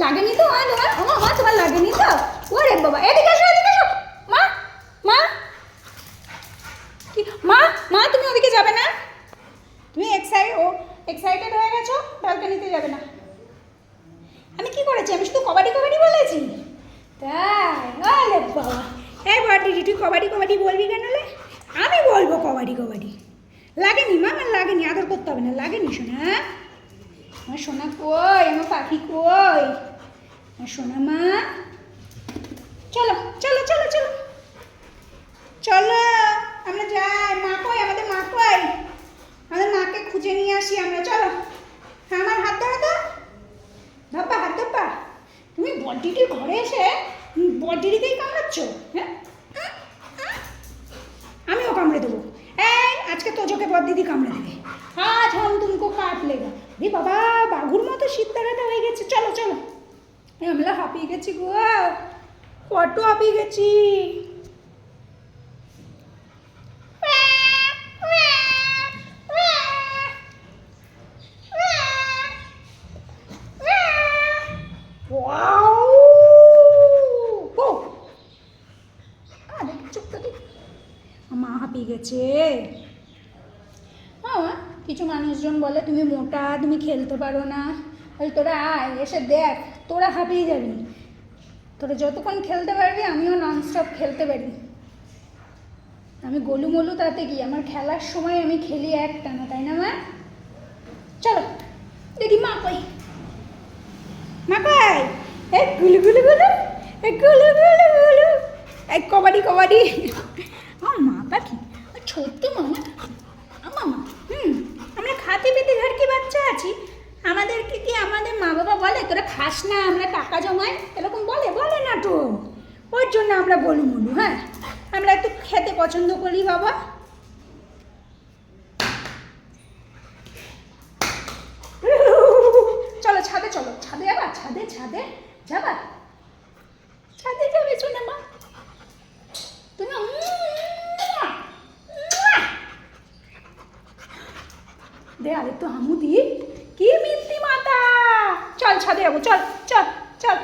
লাগেনি তো মা তোমার? ও মা তোমার লাগেনি তো? ওরে বাবা, এদিকে এসো এদিকে এসো। মা মা কি মা? মা তুমি ওদিকে যাবে না? তুমি এক্সাইটেড হয়ে গেছো, ব্যালকনিতে যাবে না? আমি কি করেছি? আমি শুধু কবাডি কবাডি বলেছি। তাই? আরে বাবা, এই বাটিটি তুই কবাডি কবাডি বলবি কেন রে? আমি বলবো কবাডি কবাডি। লাগেনি মা, আমার লাগেনি, আদর করতে হবে না, লাগেনি সোনা। আমার সোনা কই? আমার পাখি কই? আমার সোনা মা, চলো চলো চলো চলো চলো আমরা যাই। মা কই? আমাদের মা কই? আমাদের মাকে খুঁজে নিয়ে আসি আমরা। চলো, হ্যাঁ আমার হাত ধরো তো, ধপ্পা হাত ধপ্পা। তুমি বডিটির ঘরে এসে বডিটিকেই কামড়াচ্ছ, হ্যাঁ? আমিও কামড়ে দেবো। এই আজকে তোজোকে বদিদি কামড়ে দেবে। আজ হাম তুমকো কাট লেগা। রে বাবা, বাঘুর মতো শীত দেখাতে হয়ে গেছে। চলো চলো, আমরা হাঁপিয়ে গেছি গো, কত হাঁপিয়ে গেছি। মা হাঁপিয়ে গেছে। হ্যাঁ, কিছু মানুষজন বলে তুমি মোটা, তুমি খেলতে পারো না। তোরা আয়, এসে দেখ, তোরা হাঁপিয়ে যাবি। তোরা যতক্ষণ খেলতে পারবি আমিও ননস্টপ খেলতে পারি। আমি গোলুমলু তাতে কি, আমার খেলার সময় আমি খেলি একটানা, তাই না মা? চলো দেখি মা কই, মা কই? এই গুলু গুলু গুলু, এই গুলু গুলু গুলু, এই কবাডি কবাডি। মা পাখি ছোট্ট মামা, মামা আমরা খাতে পেতে ঘর কি বাচ্চা আছি। আমাদেরকে কি আমাদের মা বাবা বলে তোরা খাস না, আমরা টাকা জমাই, এরকম বলে? বলে না তো। ওর জন্য আমরা গোলুমলু। হ্যাঁ, আমরা একটু খেতে পছন্দ করি বাবা। চলো ছাদে, চলো ছাদে যাবা, ছাদে ছাদে যাবা, ছাদে যাবে শোনা মা তুমি। দে আরেকটু হামু দি, কি মিথ্যি মাতা। চল ছাদে যাবো, চল চল চল।